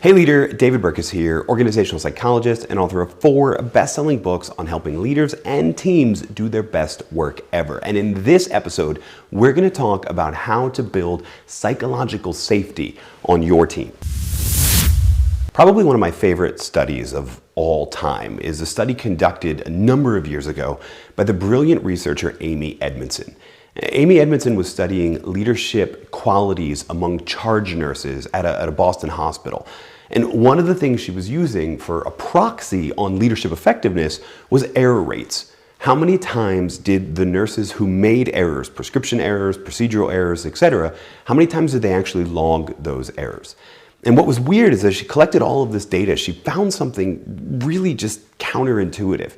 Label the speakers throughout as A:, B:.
A: Hey leader, David Burkus here, organizational psychologist and author of 4 best-selling books on helping leaders and teams do their best work ever. And in this episode, we're going to talk about how to build psychological safety on your team. Probably one of my favorite studies of all time is a study conducted a number of years ago by the brilliant researcher Amy Edmondson. Amy Edmondson was studying leadership qualities among charge nurses at a Boston hospital. And one of the things she was using for a proxy on leadership effectiveness was error rates. How many times did the nurses who made errors, prescription errors, procedural errors, etc., how many times did they actually log those errors? And what was weird is as she collected all of this data, she found something really just counterintuitive.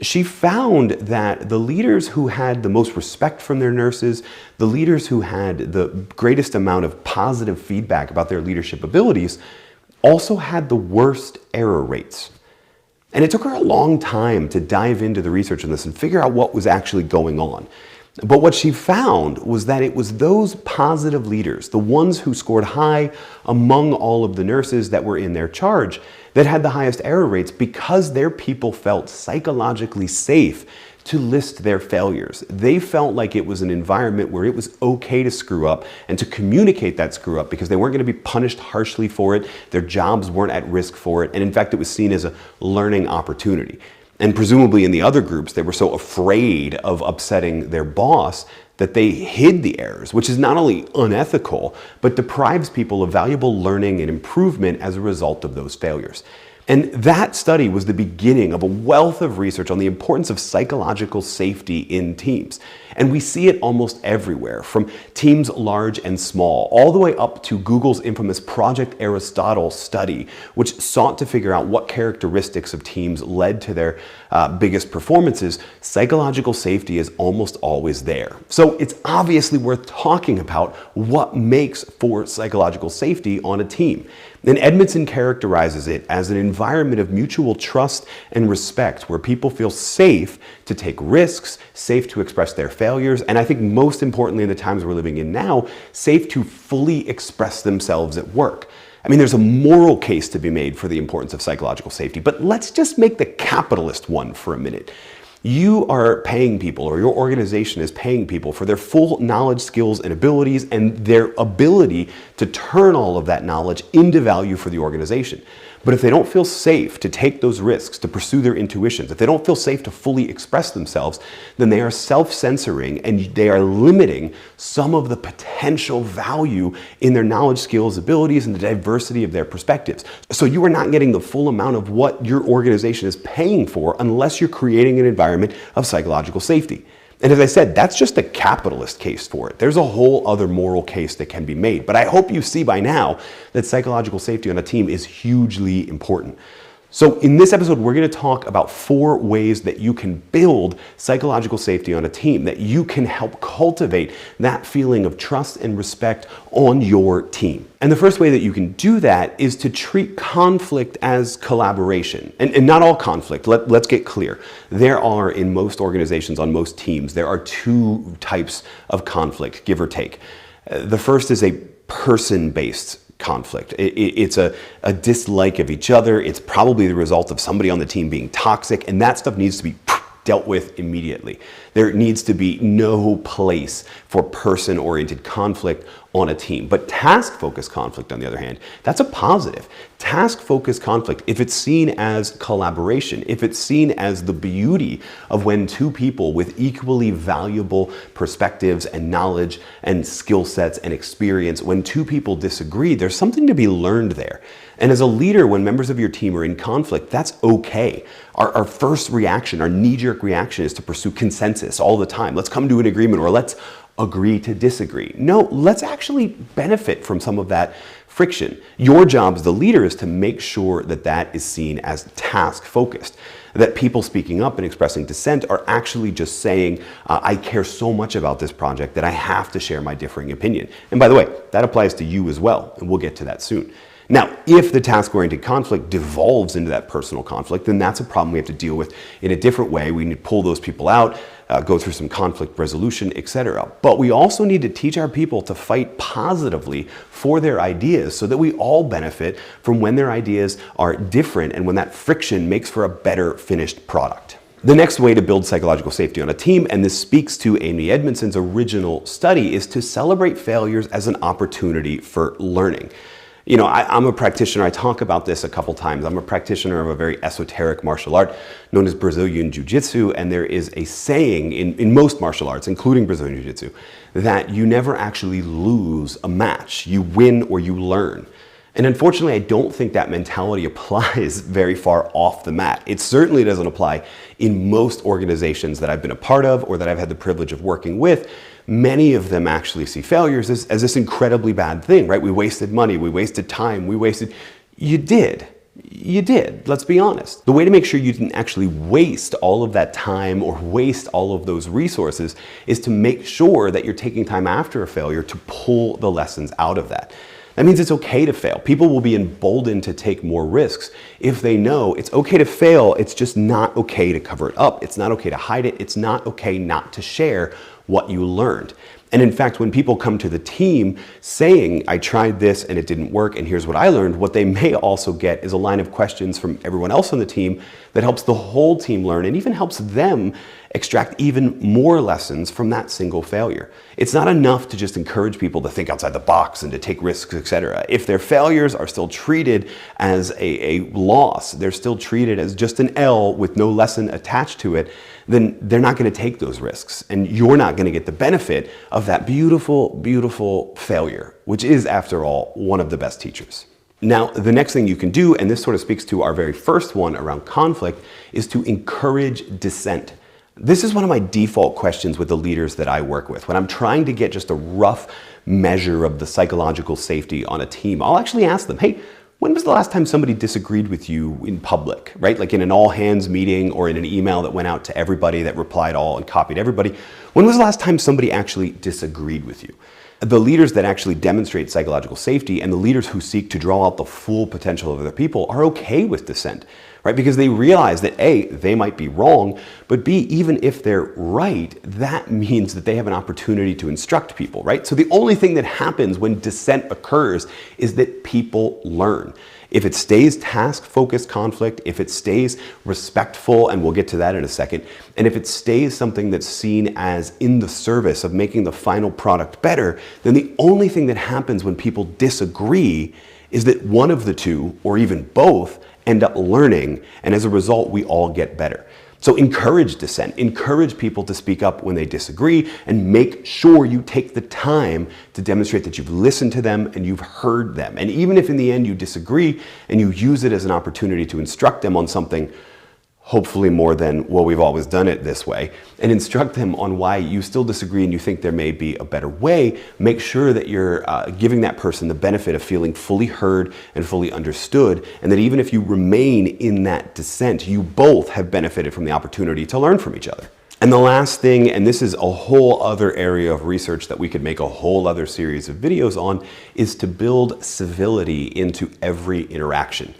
A: She found that the leaders who had the most respect from their nurses, the leaders who had the greatest amount of positive feedback about their leadership abilities, also had the worst error rates. And it took her a long time to dive into the research on this and figure out what was actually going on. But what she found was that it was those positive leaders, the ones who scored high among all of the nurses that were in their charge, that had the highest error rates because their people felt psychologically safe to list their failures. They felt like it was an environment where it was okay to screw up and to communicate that screw up because they weren't going to be punished harshly for it, their jobs weren't at risk for it, and in fact it was seen as a learning opportunity. And presumably in the other groups, they were so afraid of upsetting their boss that they hid the errors, which is not only unethical, but deprives people of valuable learning and improvement as a result of those failures. And that study was the beginning of a wealth of research on the importance of psychological safety in teams. And we see it almost everywhere, from teams large and small, all the way up to Google's infamous Project Aristotle study, which sought to figure out what characteristics of teams led to their biggest performances. Psychological safety is almost always there. So it's obviously worth talking about what makes for psychological safety on a team. And Edmondson characterizes it as an environment of mutual trust and respect where people feel safe to take risks, safe to express their failures, and I think most importantly in the times we're living in now, safe to fully express themselves at work. I mean, there's a moral case to be made for the importance of psychological safety, but let's just make the capitalist one for a minute. You are paying people, or your organization is paying people for their full knowledge, skills, and abilities, and their ability to turn all of that knowledge into value for the organization. But if they don't feel safe to take those risks, to pursue their intuitions, if they don't feel safe to fully express themselves, then they are self-censoring and they are limiting some of the potential value in their knowledge, skills, abilities, and the diversity of their perspectives. So you are not getting the full amount of what your organization is paying for unless you're creating an environment of psychological safety. And as I said, that's just a capitalist case for it. There's a whole other moral case that can be made. But I hope you see by now that psychological safety on a team is hugely important. So in this episode, we're going to talk about 4 ways that you can build psychological safety on a team, that you can help cultivate that feeling of trust and respect on your team. And the first way that you can do that is to treat conflict as collaboration. And not all conflict, let's get clear. There are, in most organizations, on most teams, there are 2 types of conflict, give or take. The first is a person-based conflict. It's a dislike of each other. It's probably the result of somebody on the team being toxic, and that stuff needs to be dealt with immediately. There needs to be no place for person-oriented conflict on a team. But task-focused conflict, on the other hand, that's a positive. Task-focused conflict, if it's seen as collaboration, if it's seen as the beauty of when 2 people with equally valuable perspectives and knowledge and skill sets and experience, when 2 people disagree, there's something to be learned there. And as a leader, when members of your team are in conflict, that's okay. Our first reaction, our knee-jerk reaction is to pursue consensus all the time. Let's come to an agreement, or let's agree to disagree. No, let's actually benefit from some of that friction. Your job as the leader is to make sure that that is seen as task-focused, that people speaking up and expressing dissent are actually just saying, I care so much about this project that I have to share my differing opinion. And by the way, that applies to you as well, and we'll get to that soon. Now, if the task-oriented conflict devolves into that personal conflict, then that's a problem we have to deal with in a different way. We need to pull those people out, go through some conflict resolution, etc. But we also need to teach our people to fight positively for their ideas so that we all benefit from when their ideas are different and when that friction makes for a better finished product. The next way to build psychological safety on a team, and this speaks to Amy Edmondson's original study, is to celebrate failures as an opportunity for learning. You know, I'm a practitioner, I talk about this a couple times. I'm a practitioner of a very esoteric martial art known as Brazilian Jiu-Jitsu, and there is a saying in most martial arts, including Brazilian Jiu-Jitsu, that you never actually lose a match. You win or you learn. And unfortunately, I don't think that mentality applies very far off the mat. It certainly doesn't apply in most organizations that I've been a part of or that I've had the privilege of working with. Many of them actually see failures as this incredibly bad thing, right? We wasted money, we wasted time, You did, let's be honest. The way to make sure you didn't actually waste all of that time or waste all of those resources is to make sure that you're taking time after a failure to pull the lessons out of that. That means it's okay to fail. People will be emboldened to take more risks if they know it's okay to fail, it's just not okay to cover it up. It's not okay to hide it. It's not okay not to share what you learned. And in fact, when people come to the team saying, I tried this and it didn't work and here's what I learned, what they may also get is a line of questions from everyone else on the team that helps the whole team learn and even helps them extract even more lessons from that single failure. It's not enough to just encourage people to think outside the box and to take risks, etc. If their failures are still treated as a loss, they're still treated as just an L with no lesson attached to it, then they're not going to take those risks. And you're not going to get the benefit of that beautiful, beautiful failure, which is, after all, one of the best teachers. Now, the next thing you can do, and this sort of speaks to our very first one around conflict, is to encourage dissent. This is one of my default questions with the leaders that I work with. When I'm trying to get just a rough measure of the psychological safety on a team, I'll actually ask them, hey, when was the last time somebody disagreed with you in public, right? Like in an all-hands meeting or in an email that went out to everybody that replied all and copied everybody. When was the last time somebody actually disagreed with you? The leaders that actually demonstrate psychological safety and the leaders who seek to draw out the full potential of their people are okay with dissent, right? Because they realize that A, they might be wrong, but B, even if they're right, that means that they have an opportunity to instruct people, right? So the only thing that happens when dissent occurs is that people learn. If it stays task-focused conflict, if it stays respectful, and we'll get to that in a second, and if it stays something that's seen as in the service of making the final product better, then the only thing that happens when people disagree is that one of the two, or even both, end up learning, and as a result, we all get better. So encourage dissent, encourage people to speak up when they disagree, and make sure you take the time to demonstrate that you've listened to them and you've heard them. And even if in the end you disagree and you use it as an opportunity to instruct them on something, hopefully more than, well, we've always done it this way, and instruct them on why you still disagree and you think there may be a better way, make sure that you're giving that person the benefit of feeling fully heard and fully understood, and that even if you remain in that dissent, you both have benefited from the opportunity to learn from each other. And the last thing, and this is a whole other area of research that we could make a whole other series of videos on, is to build civility into every interaction.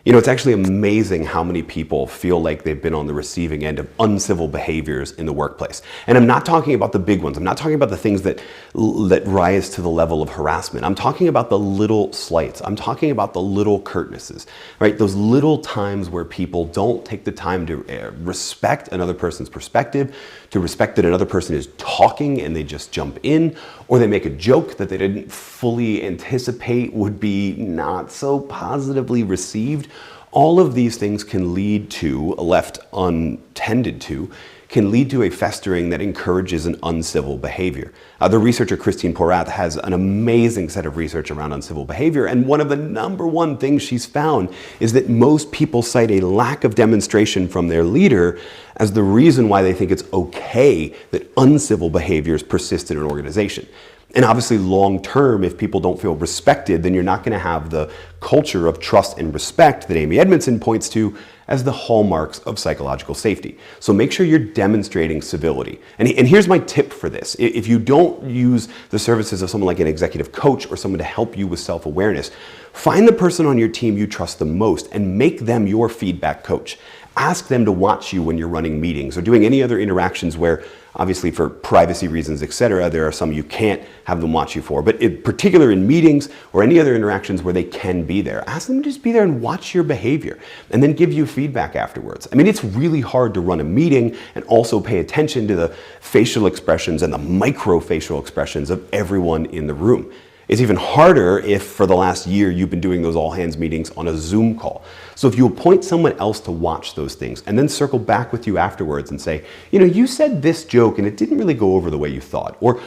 A: You know, it's actually amazing how many people feel like they've been on the receiving end of uncivil behaviors in the workplace. And I'm not talking about the big ones. I'm not talking about the things that rise to the level of harassment. I'm talking about the little slights. I'm talking about the little curtnesses, right? Those little times where people don't take the time to respect another person's perspective, to respect that another person is talking and they just jump in, or they make a joke that they didn't fully anticipate would be not so positively received. All of these things can lead to, left untended to, can lead to a festering that encourages an uncivil behavior. The researcher Christine Porath has an amazing set of research around uncivil behavior, and one of the #1 things she's found is that most people cite a lack of demonstration from their leader as the reason why they think it's okay that uncivil behaviors persist in an organization. And obviously long term, if people don't feel respected, then you're not going to have the culture of trust and respect that Amy Edmondson points to as the hallmarks of psychological safety. So make sure you're demonstrating civility. And here's my tip for this. If you don't use the services of someone like an executive coach or someone to help you with self-awareness, find the person on your team you trust the most and make them your feedback coach. Ask them to watch you when you're running meetings or doing any other interactions where, obviously for privacy reasons, etc., there are some you can't have them watch you for. But in particular in meetings or any other interactions where they can be there, ask them to just be there and watch your behavior and then give you feedback afterwards. I mean, it's really hard to run a meeting and also pay attention to the facial expressions and the micro facial expressions of everyone in the room. It's even harder if for the last year you've been doing those all hands meetings on a Zoom call. So if you appoint someone else to watch those things and then circle back with you afterwards and say, you know, you said this joke and it didn't really go over the way you thought. Or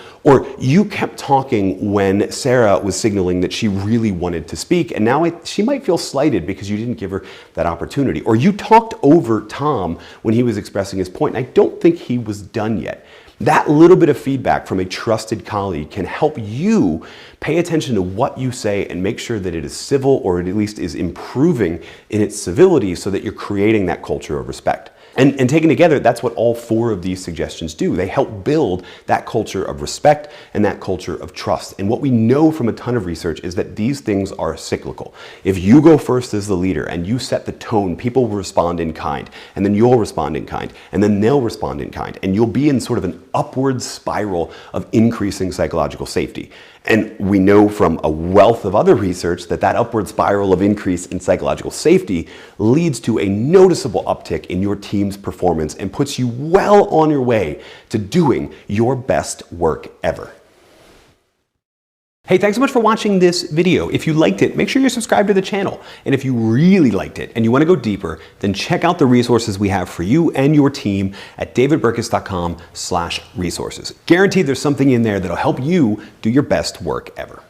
A: you kept talking when Sarah was signaling that she really wanted to speak and now she might feel slighted because you didn't give her that opportunity. Or you talked over Tom when he was expressing his point and I don't think he was done yet. That little bit of feedback from a trusted colleague can help you pay attention to what you say and make sure that it is civil or at least is improving in its civility so that you're creating that culture of respect. And taken together, that's what all 4 of these suggestions do. They help build that culture of respect and that culture of trust. And what we know from a ton of research is that these things are cyclical. If you go first as the leader and you set the tone, people will respond in kind, and then you'll respond in kind, and then they'll respond in kind, and you'll be in sort of an upward spiral of increasing psychological safety. And we know from a wealth of other research that that upward spiral of increase in psychological safety leads to a noticeable uptick in your team's performance and puts you well on your way to doing your best work ever. Hey, thanks so much for watching this video. If you liked it, make sure you're subscribed to the channel. And if you really liked it and you want to go deeper, then check out the resources we have for you and your team at davidburkus.com/resources. Guaranteed there's something in there that'll help you do your best work ever.